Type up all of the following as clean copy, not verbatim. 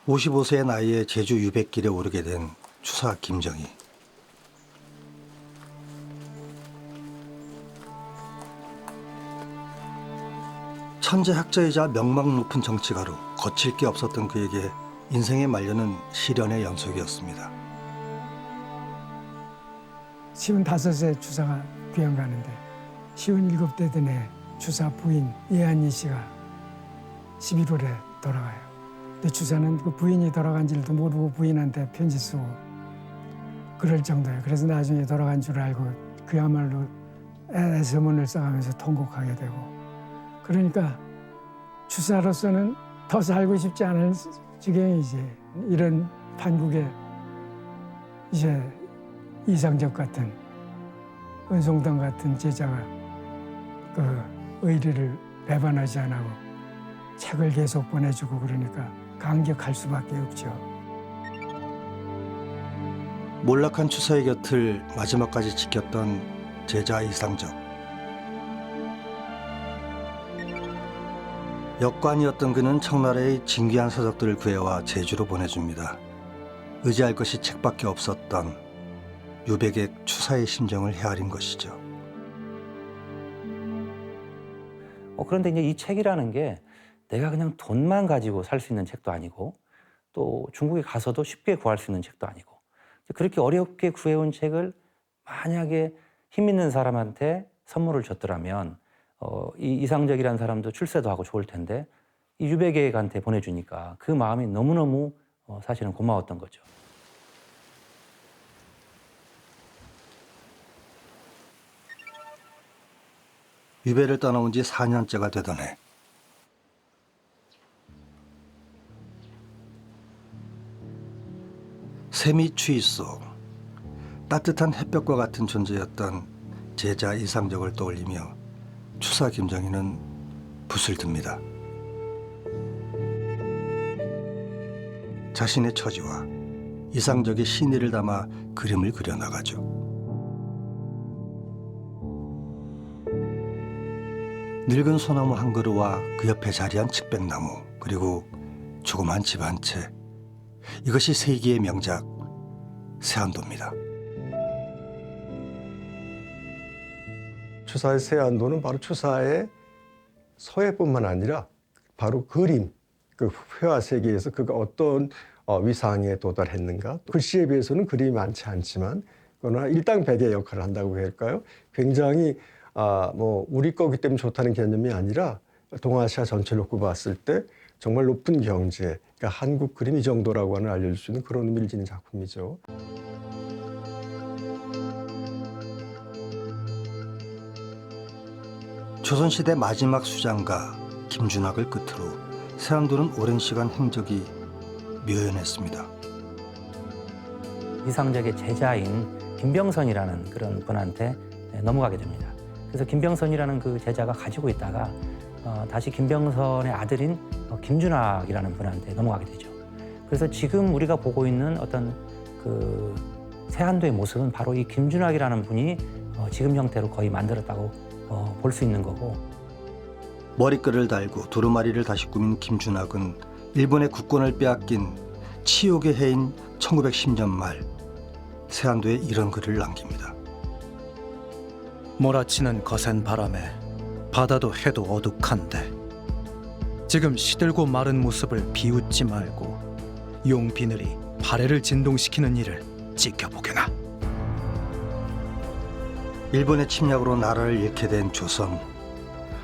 55세의 나이에 제주 유백길에 오르게 된 추사 김정희. 천재 학자이자 명망 높은 정치가로 거칠 게 없었던 그에게 인생의 말년은 시련의 연속이었습니다. 55세 주사가 귀양 가는데 57대 된 해 주사 부인 예한이 씨가 11월에 돌아가요. 근데 주사는 그 부인이 돌아간 줄도 모르고 부인한테 편지 쓰고 그럴 정도예요. 그래서 나중에 돌아간 줄 알고 그야말로 애서문을 써가면서 통곡하게 되고, 그러니까 주사로서는 더 살고 싶지 않은 지경이지. 이런 판국에 이제 이상적 같은 은송당 같은 제자가 그 의리를 배반하지 안 하고 책을 계속 보내주고 그러니까 감격할 수밖에 없죠. 몰락한 추사의 곁을 마지막까지 지켰던 제자 이상적. 역관이었던 그는 청나라의 진귀한 서적들을 구해와 제주로 보내줍니다. 의지할 것이 책밖에 없었던 유백의 추사의 심정을 헤아린 것이죠. 그런데 이제 이 책이라는 게 내가 그냥 돈만 가지고 살 수 있는 책도 아니고 또 중국에 가서도 쉽게 구할 수 있는 책도 아니고 그렇게 어렵게 구해온 책을 만약에 힘 있는 사람한테 선물을 줬더라면 이 이상적이라는 사람도 출세도 하고 좋을 텐데 이 유백에게한테 보내주니까 그 마음이 너무너무 사실은 고마웠던 거죠. 유배를 떠나온 지 4년째가 되던 해, 샘이 추위 속 따뜻한 햇볕과 같은 존재였던 제자 이상적을 떠올리며 추사 김정희는 붓을 듭니다. 자신의 처지와 이상적의 신의를 담아 그림을 그려나가죠. 늙은 소나무 한 그루와 그 옆에 자리한 측백나무, 그리고 조그만 집 한 채. 이것이 세기의 명작 세안도입니다. 추사의 세안도는 바로 추사의 서예뿐만 아니라 바로 그림, 그 회화 세계에서 그가 어떤 위상에 도달했는가. 글씨에 비해서는 그림이 많지 않지만 그러나 일당백의 역할을 한다고 할까요? 굉장히 우리 거기 때문에 좋다는 개념이 아니라 동아시아 전체를 놓고 봤을 때 정말 높은 경지에, 그러니까 한국 그림 이 정도라고 하는 알려줄 수 있는 그런 의미를 지닌 작품이죠. 조선시대 마지막 수장가 김준학을 끝으로 세안도는 오랜 시간 행적이 묘연했습니다. 이상적의 제자인 김병선이라는 그런 분한테 넘어가게 됩니다. 그래서 김병선이라는 그 제자가 가지고 있다가 다시 김병선의 아들인 김준학이라는 분한테 넘어가게 되죠. 그래서 지금 우리가 보고 있는 어떤 그 세안도의 모습은 바로 이 김준학이라는 분이 지금 형태로 거의 만들었다고 볼 수 있는 거고. 머리끈을 달고 두루마리를 다시 꾸민 김준학은 일본의 국권을 빼앗긴 치욕의 해인 1910년 말 세안도에 이런 글을 남깁니다. 몰아치는 거센 바람에 바다도 해도 어둑한데 지금 시들고 마른 모습을 비웃지 말고 용비늘이 발해를 진동시키는 일을 지켜보게나. 일본의 침략으로 나라를 잃게 된 조선.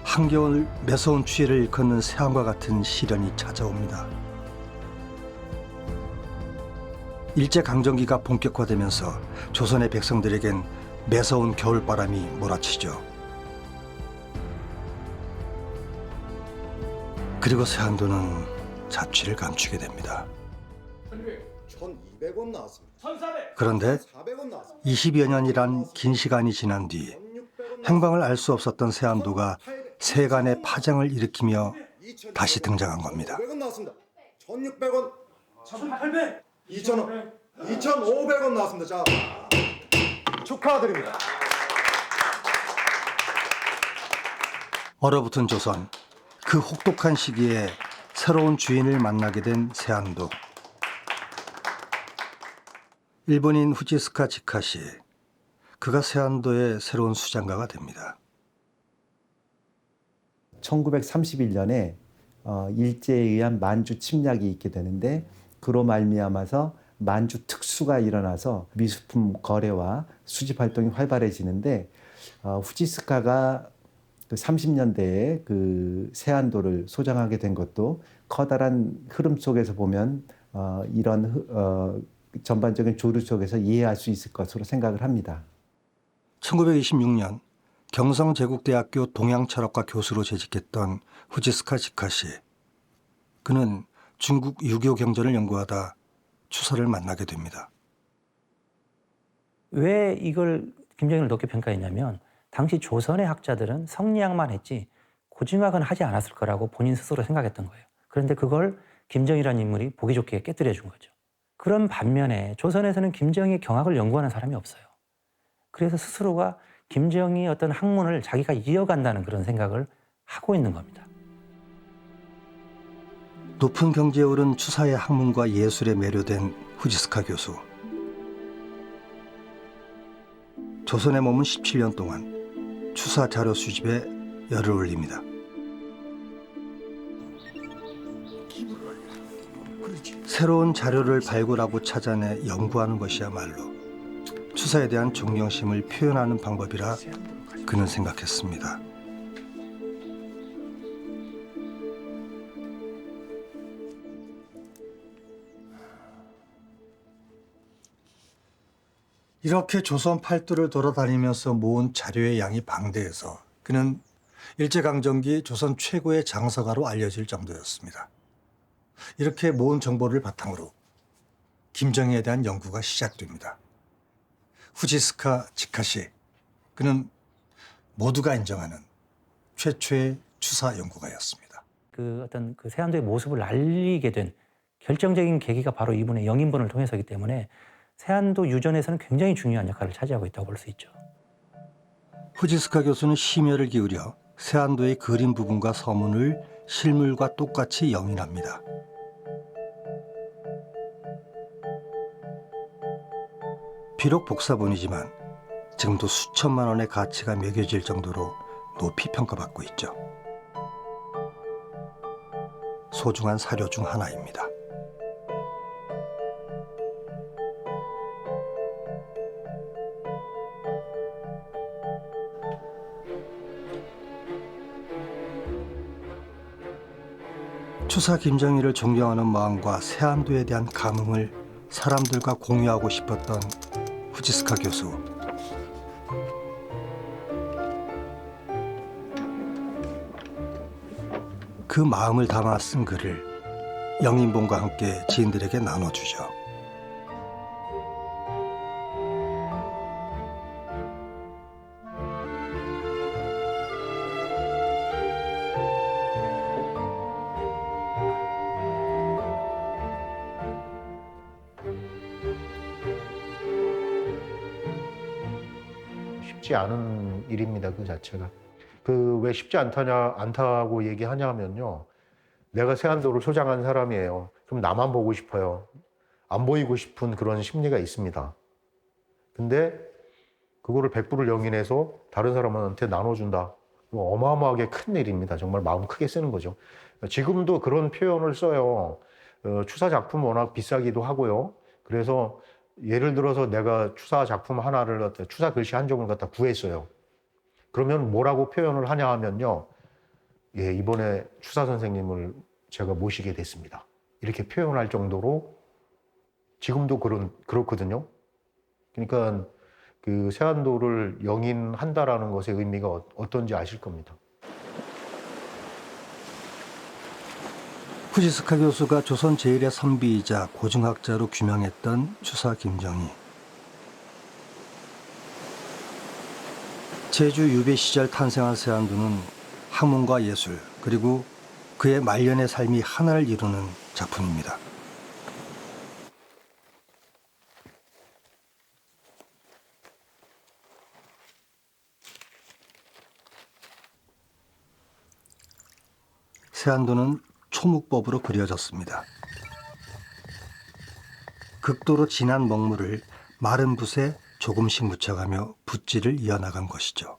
한겨울 매서운 추위를 일컫는 세안과 같은 시련이 찾아옵니다. 일제강점기가 본격화되면서 조선의 백성들에겐 매서운 겨울바람이 몰아치죠. 그리고 세안도는 자취를 감추게 됩니다. 1,200원 나왔습니다. 그런데 400원 나왔습니다. 20여 년이란 긴 시간이 지난 뒤 행방을 알 수 없었던 세안도가 세간의 파장을 일으키며 다시 등장한 겁니다. 500원 나왔습니다. 1,600원, 1,800, 2,000원, 2,500원 나왔습니다. 자, 축하드립니다. 얼어붙은 조선, 그 혹독한 시기에 새로운 주인을 만나게 된 세안도. 일본인 후지스카 지카시, 그가 세안도의 새로운 수장가가 됩니다. 1931년에 일제에 의한 만주 침략이 있게 되는데 그로 말미암아서 만주 특수가 일어나서 미술품 거래와 수집 활동이 활발해지는데 후지스카가 그 30년대에 그 세안도를 소장하게 된 것도 커다란 흐름 속에서 보면 이런 전반적인 조류 속에서 이해할 수 있을 것으로 생각을 합니다. 1926년 경성제국대학교 동양철학과 교수로 재직했던 후지스카 지카시. 그는 중국 유교 경전을 연구하다 추사를 만나게 됩니다. 왜 이걸 김정일을 높게 평가했냐면 당시 조선의 학자들은 성리학만 했지 고증학은 하지 않았을 거라고 본인 스스로 생각했던 거예요. 그런데 그걸 김정일이라는 인물이 보기 좋게 깨뜨려 준 거죠. 그런 반면에 조선에서는 김정희 경학을 연구하는 사람이 없어요. 그래서 스스로가 김정희의 어떤 학문을 자기가 이어간다는 그런 생각을 하고 있는 겁니다. 높은 경지에 오른 추사의 학문과 예술에 매료된 후지스카 교수. 조선에 머문 17년 동안 추사 자료 수집에 열을 올립니다. 새로운 자료를 발굴하고 찾아내 연구하는 것이야말로 추사에 대한 존경심을 표현하는 방법이라 그는 생각했습니다. 이렇게 조선 팔도를 돌아다니면서 모은 자료의 양이 방대해서 그는 일제강점기 조선 최고의 장서가로 알려질 정도였습니다. 이렇게 모은 정보를 바탕으로 김정희에 대한 연구가 시작됩니다. 후지스카 지카시, 그는 모두가 인정하는 최초의 추사 연구가였습니다. 그 어떤 그 세안도의 모습을 알리게 된 결정적인 계기가 바로 이분의 영인본을 통해서이기 때문에 세안도 유전에서는 굉장히 중요한 역할을 차지하고 있다고 볼 수 있죠. 후지스카 교수는 심혈을 기울여 세안도의 그림 부분과 서문을 실물과 똑같이 영인합니다. 비록 복사본이지만 지금도 수천만 원의 가치가 매겨질 정도로 높이 평가받고 있죠. 소중한 사료 중 하나입니다. 추사 김정희를 존경하는 마음과 세안도에 대한 감흥을 사람들과 공유하고 싶었던 후지스카 교수. 그 마음을 담아 쓴 글을 영인본과 함께 지인들에게 나눠주죠. 쉽지 않은 일입니다. 그 자체가. 그 왜 쉽지 않다고 얘기하냐면요. 내가 세안도를 소장한 사람이에요. 그럼 나만 보고 싶어요. 안 보이고 싶은 그런 심리가 있습니다. 근데 그거를 100부를 영인해서 다른 사람한테 나눠준다. 어마어마하게 큰 일입니다. 정말 마음 크게 쓰는 거죠. 지금도 그런 표현을 써요. 추사 작품 워낙 비싸기도 하고요. 그래서 예를 들어서 내가 추사 작품 하나를 추사 글씨 한 점을 갖다 구했어요. 그러면 뭐라고 표현을 하냐 하면요. 예, 이번에 추사 선생님을 제가 모시게 됐습니다. 이렇게 표현할 정도로 지금도 그렇거든요. 그러니까 그 세안도를 영인한다라는 것의 의미가 어떤지 아실 겁니다. 후지스카 교수가 조선 제1의 선비이자 고증학자로 규명했던 추사 김정희. 제주 유배 시절 탄생한 세안도는 학문과 예술 그리고 그의 말년의 삶이 하나를 이루는 작품입니다. 세안도는 초묵법으로 그려졌습니다. 극도로 진한 먹물을 마른 붓에 조금씩 묻혀가며 붓질을 이어나간 것이죠.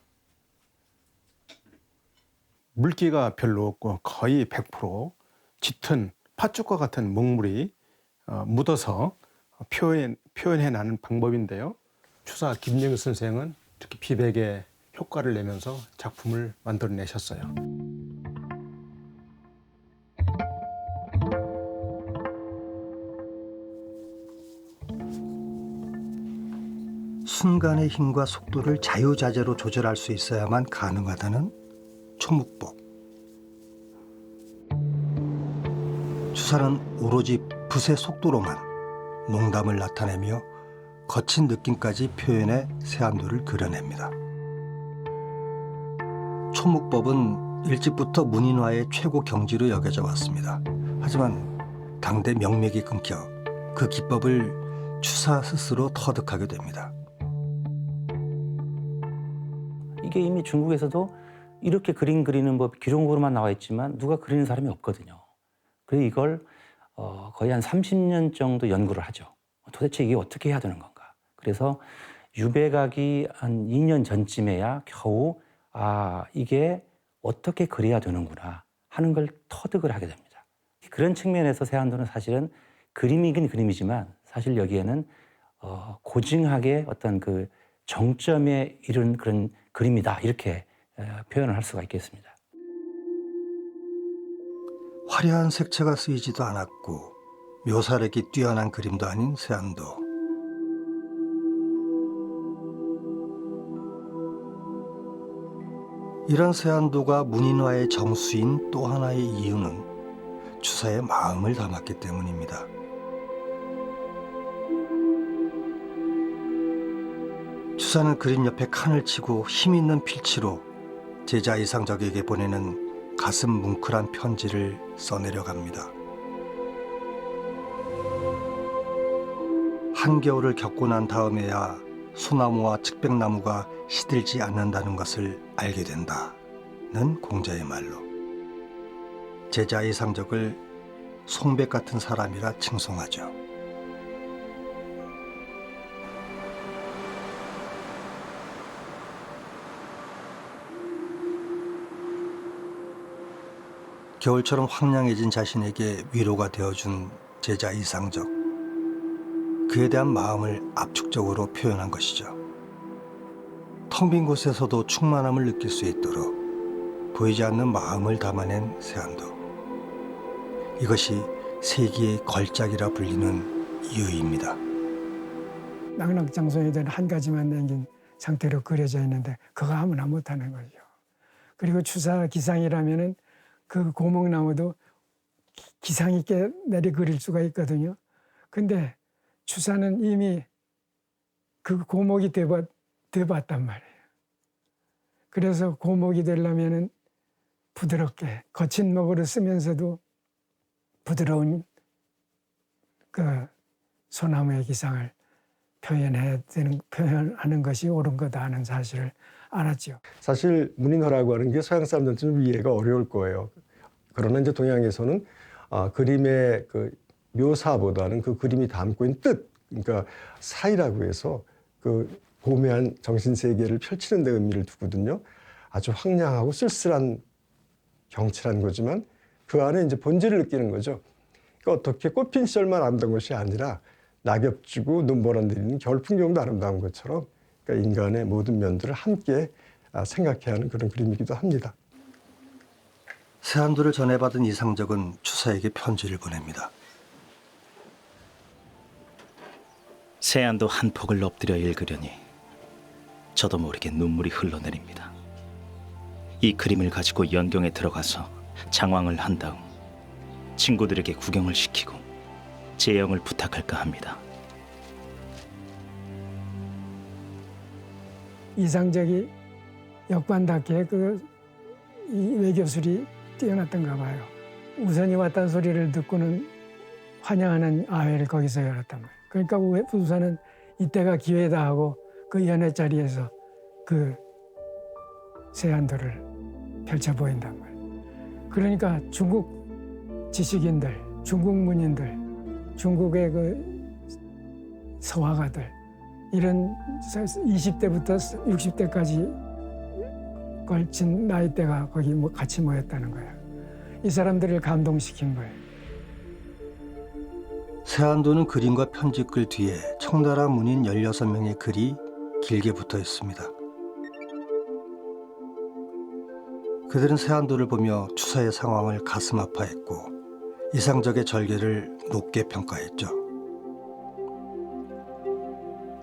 물기가 별로 없고 거의 100% 짙은 팥죽과 같은 먹물이 묻어서 표현해 나는 방법인데요. 추사 김영희 선생은 이렇게 비백의 효과를 내면서 작품을 만들어내셨어요. 순간의 힘과 속도를 자유자재로 조절할 수 있어야만 가능하다는 초묵법. 추사는 오로지 붓의 속도로만 농담을 나타내며 거친 느낌까지 표현해 세안도를 그려냅니다. 초묵법은 일찍부터 문인화의 최고 경지로 여겨져 왔습니다. 하지만 당대 명맥이 끊겨 그 기법을 추사 스스로 터득하게 됩니다. 이게 이미 중국에서도 이렇게 그림 그리는 법 기록으로만 나와 있지만 누가 그리는 사람이 없거든요. 그래서 이걸 거의 한 30년 정도 연구를 하죠. 도대체 이게 어떻게 해야 되는 건가. 그래서 유배가기 한 2년 전쯤에야 겨우 이게 어떻게 그려야 되는구나 하는 걸 터득을 하게 됩니다. 그런 측면에서 세안도는 사실은 그림이긴 그림이지만 사실 여기에는 고증하게 어떤 그 정점에 이른 그런 그림이다 이렇게 표현을 할 수가 있겠습니다. 화려한 색채가 쓰이지도 않았고 묘사력이 뛰어난 그림도 아닌 세안도. 이런 세안도가 문인화의 정수인 또 하나의 이유는 추사의 마음을 담았기 때문입니다. 추사는 그림 옆에 칸을 치고 힘있는 필치로 제자 이상적에게 보내는 가슴 뭉클한 편지를 써내려갑니다. 한겨울을 겪고 난 다음에야 소나무와 측백나무가 시들지 않는다는 것을 알게 된다는 공자의 말로 제자 이상적을 송백 같은 사람이라 칭송하죠. 겨울처럼 황량해진 자신에게 위로가 되어준 제자 이상적. 그에 대한 마음을 압축적으로 표현한 것이죠. 텅 빈 곳에서도 충만함을 느낄 수 있도록 보이지 않는 마음을 담아낸 세안도. 이것이 세기의 걸작이라 불리는 이유입니다. 낙낙장성에 대한 한 가지만 남긴 상태로 그려져 있는데 그거 아무나 못하는 거죠. 그리고 추사 기상이라면은 그 고목나무도 기상 있게 내리 그릴 수가 있거든요. 근데 추사는 이미 그 고목이 돼봤단 말이에요. 그래서 고목이 되려면은 부드럽게 거친 먹으로 쓰면서도 부드러운 그 소나무의 기상을 표현하는 것이 옳은 거다 하는 사실을 알았죠. 사실 문인화라고 하는 게 서양 사람들은 좀 이해가 어려울 거예요. 그러나 이제 동양에서는 그림의 그 묘사보다는 그 그림이 담고 있는 뜻, 그러니까 사이라고 해서 그 고매한 정신 세계를 펼치는 데 의미를 두거든요. 아주 황량하고 쓸쓸한 경치라는 거지만 그 안에 이제 본질을 느끼는 거죠. 그러니까 어떻게 꽃핀 시절만 아름다운 것이 아니라 낙엽 지고 눈보라 내리는 겨울 풍경도 아름다운 것처럼 그러니까 인간의 모든 면들을 함께 생각해야 하는 그런 그림이기도 합니다. 세안도를 전해받은 이상적은 추사에게 편지를 보냅니다. 세안도 한 폭을 엎드려 읽으려니 저도 모르게 눈물이 흘러내립니다. 이 그림을 가지고 연경에 들어가서 장황을 한 다음 친구들에게 구경을 시키고 재영을 부탁할까 합니다. 이상적이 역관답게 이 외교술이 뛰어났던가 봐요. 우선이 왔다는 소리를 듣고는 환영하는 아회를 거기서 열었단 말이에요. 그러니까 우선은 이때가 기회다 하고 그 연회 자리에서 그 세안도를 펼쳐 보인단 말이에요. 그러니까 중국 지식인들, 중국 문인들, 중국의 그 서화가들 이런 20대부터 60대까지 걸친 나이대가 거기 같이 모였다는 거야. 이 사람들을 감동시킨 거예요. 세안도는 그림과 편지글 뒤에 청나라 문인 16명의 글이 길게 붙어 있습니다. 그들은 세안도를 보며 추사의 상황을 가슴 아파했고 이상적의 절개를 높게 평가했죠.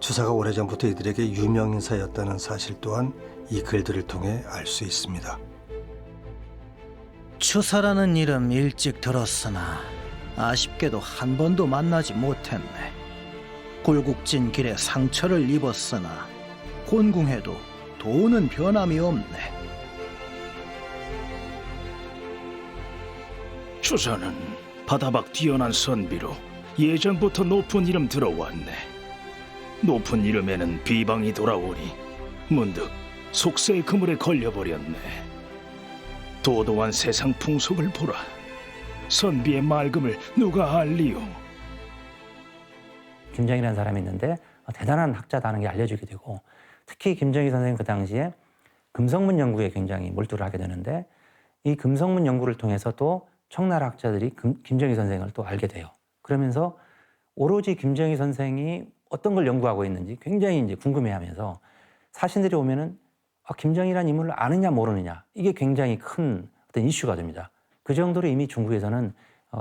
추사가 오래전부터 이들에게 유명 인사였다는 사실 또한 이 글들을 통해 알 수 있습니다. 추사라는 이름 일찍 들었으나 아쉽게도 한 번도 만나지 못했네. 굴곡진 길에 상처를 입었으나 곤궁해도 도는 변함이 없네. 추사는 바다밖 뛰어난 선비로 예전부터 높은 이름 들어왔네. 높은 이름에는 비방이 돌아오니 문득 속세의 그물에 걸려버렸네. 도도한 세상 풍속을 보라. 선비의 맑음을 누가 알리요? 김정희라는 사람이 있는데 대단한 학자다는 게 알려지게 되고 특히 김정희 선생님 그 당시에 금성문 연구에 굉장히 몰두를 하게 되는데 이 금성문 연구를 통해서 또 청나라 학자들이 김정희 선생을 또 알게 돼요. 그러면서 오로지 김정희 선생이 어떤 걸 연구하고 있는지 굉장히 이제 궁금해하면서 사신들이 오면은 김정희라는 인물을 아느냐 모르느냐 이게 굉장히 큰 어떤 이슈가 됩니다. 그 정도로 이미 중국에서는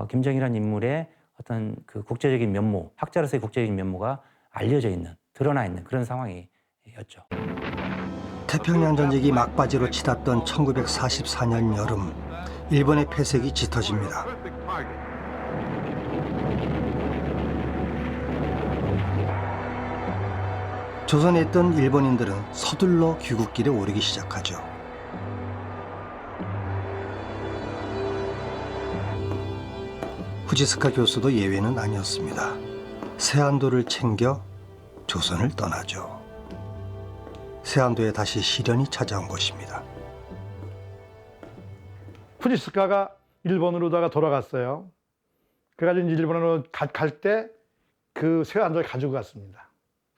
김정희라는 인물의 어떤 그 국제적인 면모, 학자로서의 국제적인 면모가 알려져 있는, 드러나 있는 그런 상황이었죠. 태평양 전쟁이 막바지로 치닫던 1944년 여름, 일본의 폐색이 짙어집니다. 조선에 있던 일본인들은 서둘러 귀국길에 오르기 시작하죠. 후지스카 교수도 예외는 아니었습니다. 세안도를 챙겨 조선을 떠나죠. 세안도에 다시 시련이 찾아온 것입니다. 후지스카가 일본으로다가 돌아갔어요. 그래가지고 이제 일본으로 갈 때 그 세안도를 가지고 갔습니다.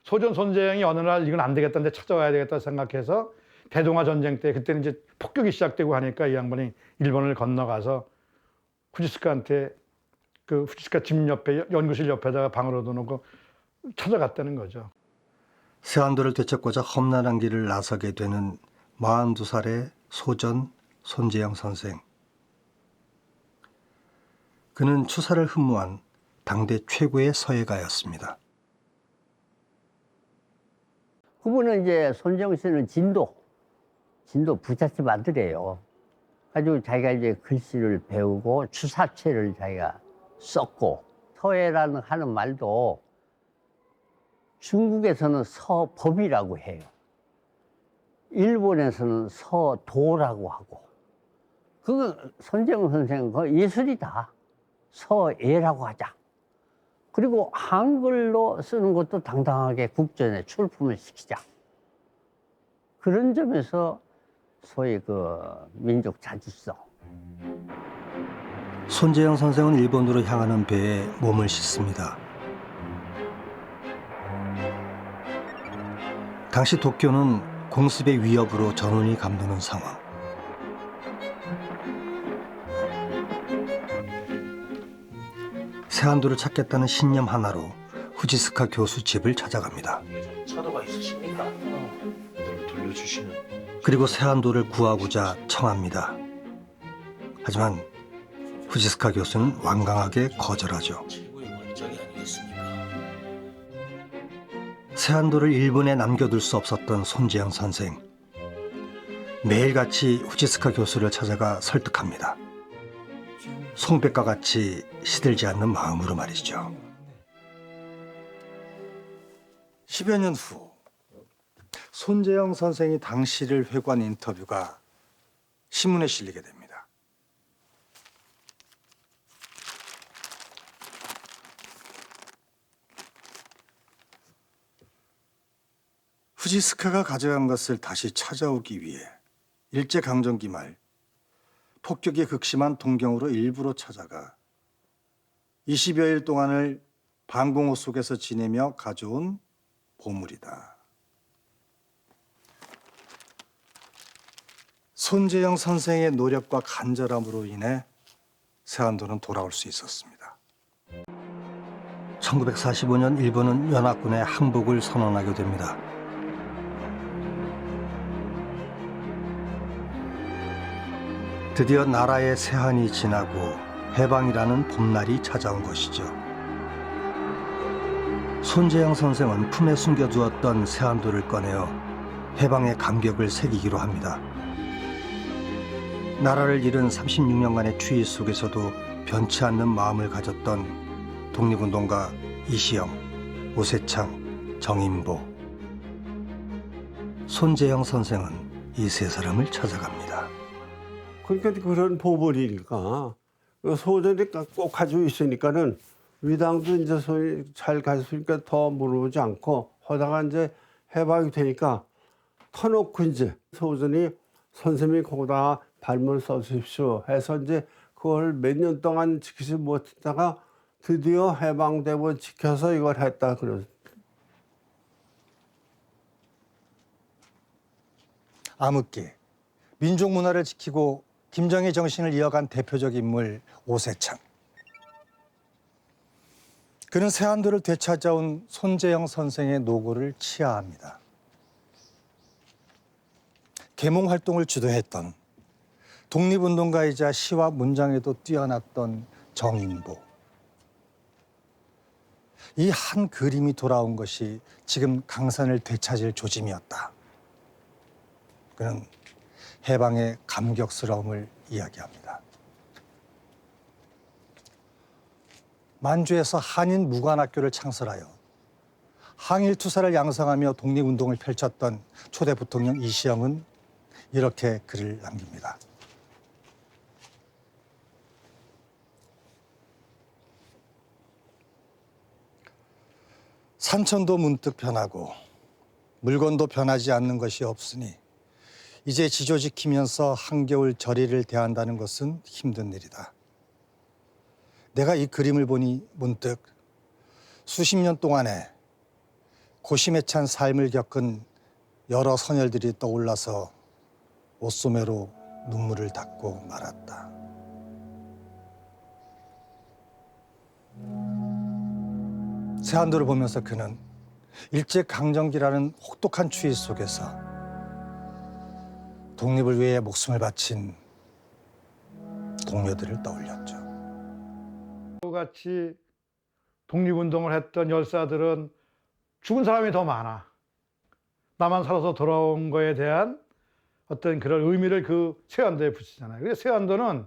소전 손재영이 어느 날 이건 안 되겠다는데 찾아와야 되겠다 생각해서 대동아 전쟁 때 그때는 이제 폭격이 시작되고 하니까 이 양반이 일본을 건너가서 후지스카한테 그 후지스카 집 옆에 연구실 옆에다가 방을 얻어놓고 찾아갔다는 거죠. 세안도를 되찾고자 험난한 길을 나서게 되는 42살의 소전 손재영 선생. 그는 추사를 흠모한 당대 최고의 서예가였습니다. 그분은 이제 손재영 씨는 진도 부잣집 아들이에요. 가지고 자기가 이제 글씨를 배우고 추사체를 자기가 썼고 서예라는 하는 말도 중국에서는 서법이라고 해요. 일본에서는 서도라고 하고 그거 손재영 선생은 그 예술이다. 서예라고 하자. 그리고 한글로 쓰는 것도 당당하게 국전에 출품을 시키자. 그런 점에서 소위 그 민족 자주성. 손재영 선생은 일본으로 향하는 배에 몸을 싣습니다. 당시 도쿄는 공습의 위협으로 전운이 감도는 상황. 세안도를 찾겠다는 신념 하나로 후지스카 교수 집을 찾아갑니다. 차도가 있으십니까? 돌려주시는. 그리고 세안도를 구하고자 청합니다. 하지만 후지스카 교수는 완강하게 거절하죠. 세안도를 일본에 남겨둘 수 없었던 손재영 선생. 매일같이 후지스카 교수를 찾아가 설득합니다. 송백과 같이 시들지 않는 마음으로 말이죠. 10여 년 후 손재영 선생이 당시를 회고한 인터뷰가 신문에 실리게 됩니다. 후지스카가 가져간 것을 다시 찾아오기 위해 일제강점기 말 폭격이 극심한 동경으로 일부러 찾아가 20여일 동안을 방공호 속에서 지내며 가져온 보물이다. 손재영 선생의 노력과 간절함으로 인해 세안도는 돌아올 수 있었습니다. 1945년 일본은 연합군의 항복을 선언하게 됩니다. 드디어 나라의 세한이 지나고 해방이라는 봄날이 찾아온 것이죠. 손재영 선생은 품에 숨겨두었던 세안도를 꺼내어 해방의 감격을 새기기로 합니다. 나라를 잃은 36년간의 추위 속에서도 변치 않는 마음을 가졌던 독립운동가 이시영, 오세창, 정인보. 손재영 선생은 이 세 사람을 찾아갑니다. 그러니까 그런 보물이니까 소전이 꼭 가지고 있으니까는 위당도 이제 잘 갔으니까 더 물어보지 않고 하다가 이제 해방이 되니까 터놓고 이제 소전이 선생님이 거기다가 발문을 써주십시오 해서 이제 그걸 몇 년 동안 지키지 못했다가 드디어 해방되고 지켜서 이걸 했다 그러죠. 암흑기, 민족 문화를 지키고 김정의 정신을 이어간 대표적 인물 오세창. 그는 세안도를 되찾아온 손재영 선생의 노고를 치하합니다. 계몽 활동을 주도했던 독립운동가이자 시와 문장에도 뛰어났던 정인보. 이 한 그림이 돌아온 것이 지금 강산을 되찾을 조짐이었다. 그는 해방의 감격스러움을 이야기합니다. 만주에서 한인 무관학교를 창설하여 항일 투사를 양성하며 독립운동을 펼쳤던 초대 부통령 이시영은 이렇게 글을 남깁니다. 산천도 문득 변하고 물건도 변하지 않는 것이 없으니 이제 지조 지키면서 한겨울 절일을 대한다는 것은 힘든 일이다. 내가 이 그림을 보니 문득 수십 년 동안에 고심에 찬 삶을 겪은 여러 선열들이 떠올라서 옷소매로 눈물을 닦고 말았다. 세안도를 보면서 그는 일제강점기라는 혹독한 추위 속에서 독립을 위해 목숨을 바친 동료들을 떠올렸죠. 같이 독립운동을 했던 열사들은 죽은 사람이 더 많아. 나만 살아서 돌아온 거에 대한 어떤 그런 의미를 그 세안도에 붙이잖아요. 그래서 세안도는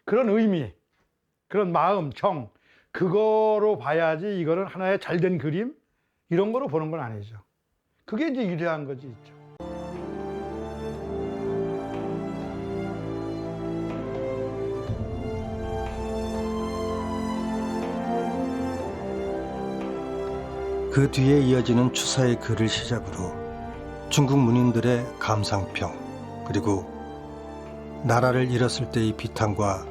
그런 의미, 그런 마음, 정, 그거로 봐야지 이거는 하나의 잘된 그림 이런 거로 보는 건 아니죠. 그게 이제 유리한 거지 있죠. 그 뒤에 이어지는 추사의 글을 시작으로 중국 문인들의 감상평, 그리고 나라를 잃었을 때의 비탄과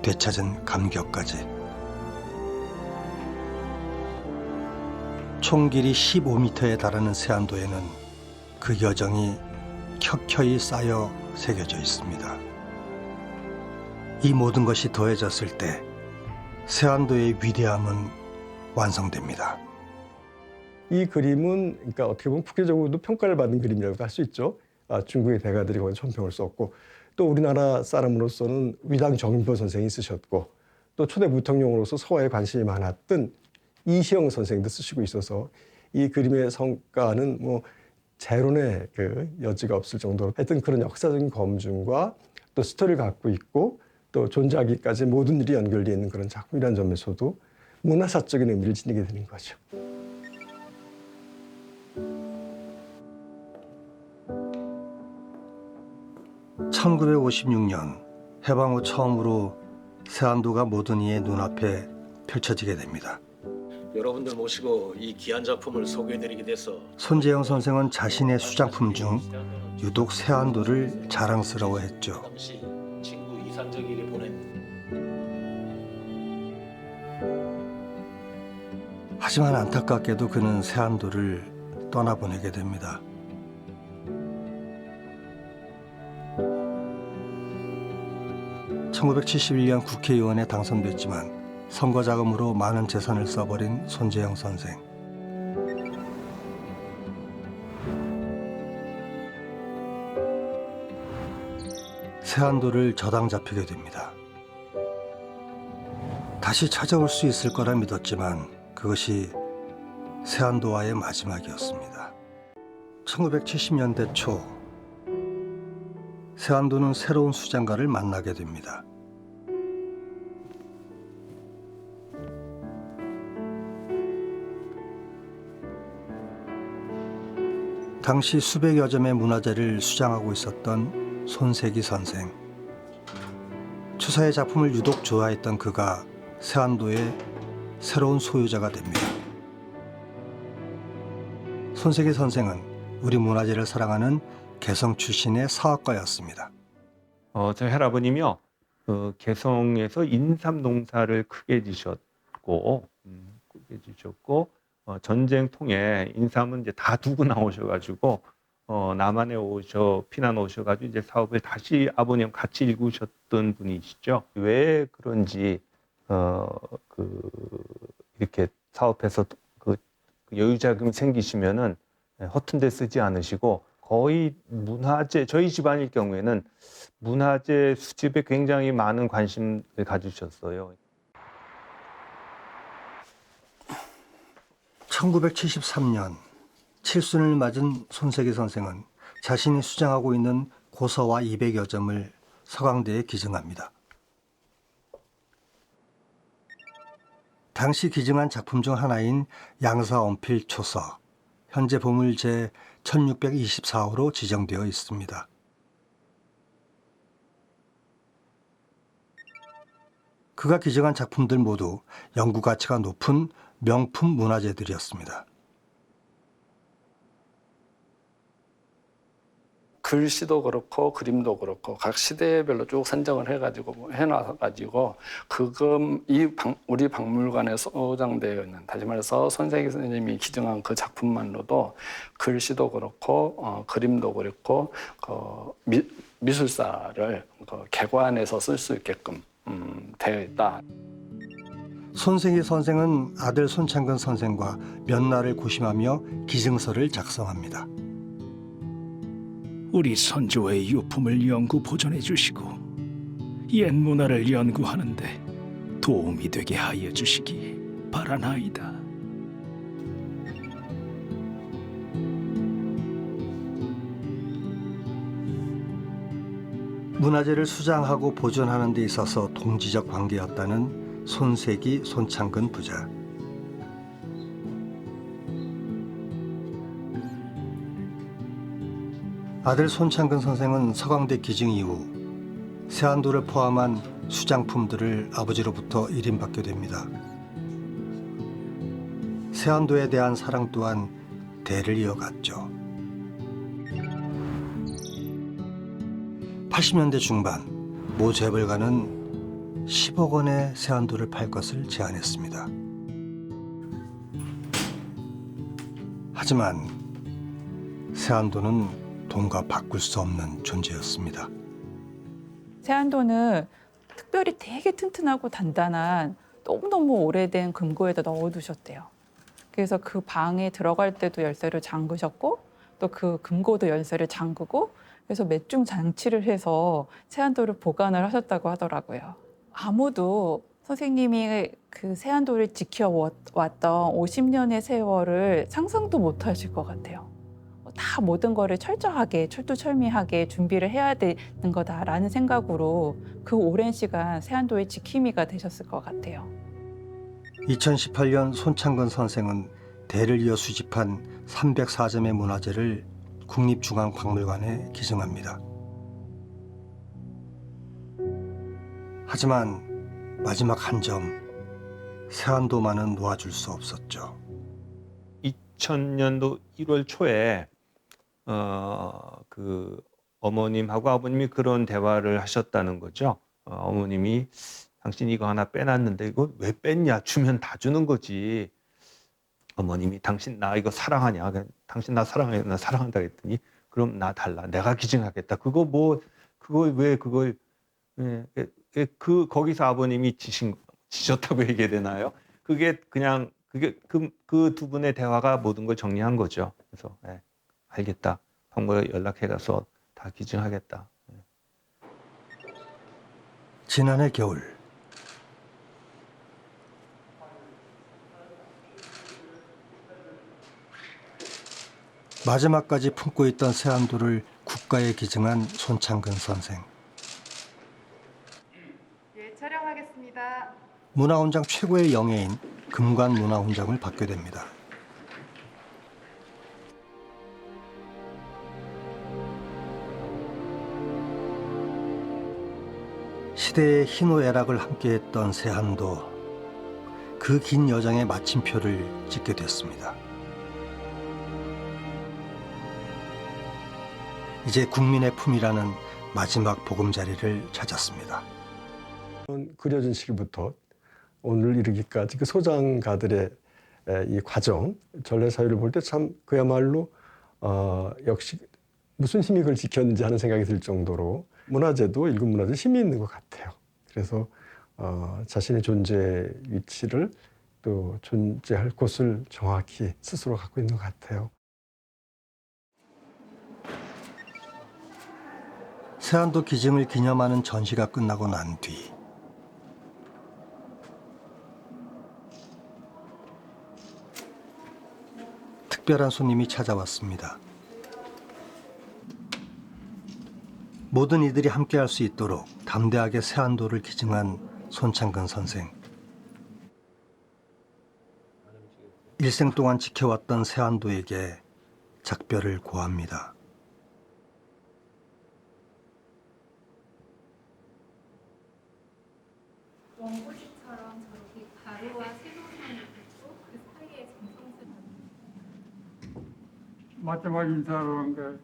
되찾은 감격까지. 총 길이 15m에 달하는 세안도에는 그 여정이 켜켜이 쌓여 새겨져 있습니다. 이 모든 것이 더해졌을 때 세안도의 위대함은 완성됩니다. 이 그림은 그러니까 어떻게 보면 국제적으로도 평가를 받는 그림이라고 할 수 있죠. 중국의 대가들이 거기에 천평을 썼고 또 우리나라 사람으로서는 위당 정인보 선생이 쓰셨고 또 초대 부통령으로서 서화에 관심이 많았던 이시영 선생도 쓰시고 있어서 이 그림의 성과는 뭐 재론의 그 여지가 없을 정도로 하여튼 그런 역사적인 검증과 또 스토리를 갖고 있고 또 존재하기까지 모든 일이 연결되어 있는 그런 작품이라는 점에서도 문화사적인 의미를 지니게 되는 거죠. (1956년) 해방 후 처음으로 세안도가 모든 이의 눈앞에 펼쳐지게 됩니다. 여러분들 모시고 이 귀한 작품을 소개해드리게 돼서 손재영 선생은 자신의 수작품 중 유독 세안도를 자랑스러워했죠. 당시 친구 이산적에게 보낸 하지만 안타깝게도 그는 세안도를 떠나보내게 됩니다. (1971년) 국회의원에 당선됐지만 선거 자금으로 많은 재산을 써버린 손재영 선생. 세안도를 저당 잡히게 됩니다. 다시 찾아올 수 있을 거라 믿었지만 그것이 세안도와의 마지막이었습니다. 1970년대 초 세안도는 새로운 수장가를 만나게 됩니다. 당시 수백여 점의 문화재를 수장하고 있었던 손세기 선생. 추사의 작품을 유독 좋아했던 그가 세안도의 새로운 소유자가 됩니다. 손세기 선생은 우리 문화재를 사랑하는 개성 출신의 사업가였습니다. 저희 할아버님이요, 개성에서 인삼 농사를 크게 지셨고, 전쟁 통에 인삼은 이제 다 두고 나오셔가지고 남한에 피난 오셔가지고 이제 사업을 다시 아버님 같이 일구셨던 분이시죠. 왜 그런지 이렇게 사업해서 그 여유 자금이 생기시면은 허튼 데 쓰지 않으시고 거의 문화재, 저희 집안일 경우에는 문화재 수집에 굉장히 많은 관심을 가지셨어요. 1973년 칠순을 맞은 손세기 선생은 자신이 수장하고 있는 고서와 200여 점을 서강대에 기증합니다. 당시 기증한 작품 중 하나인 양사언필 초서, 현재 보물 제 1624호로 지정되어 있습니다. 그가 기증한 작품들 모두 연구 가치가 높은 명품 문화재들이었습니다. 글씨도 그렇고 그림도 그렇고 각 시대별로 쭉 선정을 해가지고 해놔가지고 우리 박물관에 소장되어 있는, 다시 말해서 손세기 선생님이 기증한 그 작품만으로도 글씨도 그렇고 그림도 그렇고 미술사를 개관해서 쓸 수 있게끔 되어 있다. 손세기 선생은 아들 손창근 선생과 면나를 고심하며 기증서를 작성합니다. 우리 선조의 유품을 영구 보존해 주시고 옛 문화를 연구하는데 도움이 되게 하여 주시기 바라나이다. 문화재를 수장하고 보존하는 데 있어서 동지적 관계였다는 손세기, 손창근 부자. 아들 손창근 선생은 서강대 기증 이후 세안도를 포함한 수장품들을 아버지로부터 일임받게 됩니다. 세안도에 대한 사랑 또한 대를 이어갔죠. 80년대 중반 모 재벌가는 10억 원에 세안도를 팔 것을 제안했습니다. 하지만 세안도는 돈과 바꿀 수 없는 존재였습니다. 세안도는 특별히 되게 튼튼하고 단단한 너무너무 오래된 금고에다 넣어두셨대요. 그래서 그 방에 들어갈 때도 열쇠를 잠그셨고 또 그 금고도 열쇠를 잠그고, 그래서 몇중 장치를 해서 세안도를 보관을 하셨다고 하더라고요. 아무도 선생님이 그 세안도를 지켜왔던 50년의 세월을 상상도 못 하실 것 같아요. 다 모든 거를 철저하게 철두철미하게 준비를 해야 되는 거다라는 생각으로 그 오랜 시간 세안도의 지킴이가 되셨을 것 같아요. 2018년 손창근 선생은 대를 이어 수집한 304점의 문화재를 국립중앙박물관에 기증합니다. 하지만 마지막 한 점, 세안도만은 놓아줄 수 없었죠. 2000년도 1월 초에 그 어머님하고 아버님이 그런 대화를 하셨다는 거죠. 어머님이 당신 이거 하나 빼놨는데 이거 왜 뺐냐? 주면 다 주는 거지. 어머님이 당신 나 이거 사랑하냐? 당신 나 사랑해? 나 사랑한다 했더니 그럼 나 달라. 내가 기증하겠다. 그거 왜 그걸 거기서 아버님이 지셨다고 얘기해야 되나요? 그게 그냥 그 두 분의 대화가 모든 걸 정리한 거죠. 그래서 알겠다. 박물관에 연락해 가서 다 기증하겠다. 지난해 겨울 마지막까지 품고 있던 세안도를 국가에 기증한 손창근 선생. 예, 촬영하겠습니다. 문화훈장 최고의 영예인 금관 문화훈장을 받게 됩니다. 시대의 희노애락을 함께했던 세안도 그 긴 여정의 마침표를 찍게 됐습니다. 이제 국민의 품이라는 마지막 보금자리를 찾았습니다. 그려진 시기부터 오늘 이르기까지 그 소장가들의 이 과정, 전래 사유를 볼 때 참 그야말로 역시 무슨 힘이 그걸 지켰는지 하는 생각이 들 정도로 문화재도 일군 문화재 힘이 있는 것 같아요. 그래서 자신의 존재 위치를 또 존재할 곳을 정확히 스스로 갖고 있는 것 같아요. 세안도 기증을 기념하는 전시가 끝나고 난 뒤 특별한 손님이 찾아왔습니다. 모든 이들이 함께할 수 있도록 담대하게 세안도를 기증한 손창근 선생. 일생 동안 지켜왔던 세안도에게 작별을 고합니다. 원고식처럼 저렇게 가루와 세로선이 있고 그 사이에 정성스러운 마지막 인사로 한 거.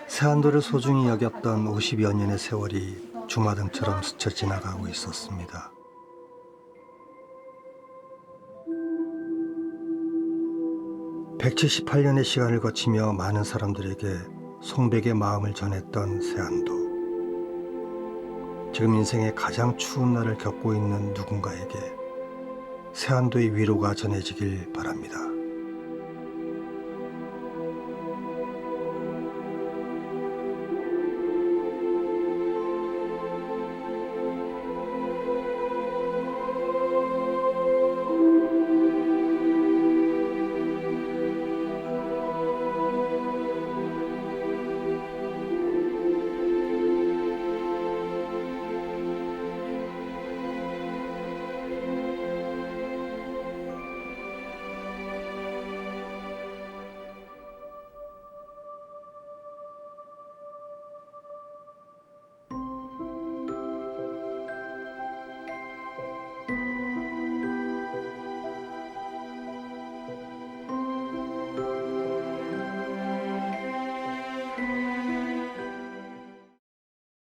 세안도를 소중히 여겼던 50여 년의 세월이 주마등처럼 스쳐 지나가고 있었습니다. (178년의) 시간을 거치며 많은 사람들에게 송백의 마음을 전했던 세안도. 지금 인생의 가장 추운 날을 겪고 있는 누군가에게 세안도의 위로가 전해지길 바랍니다.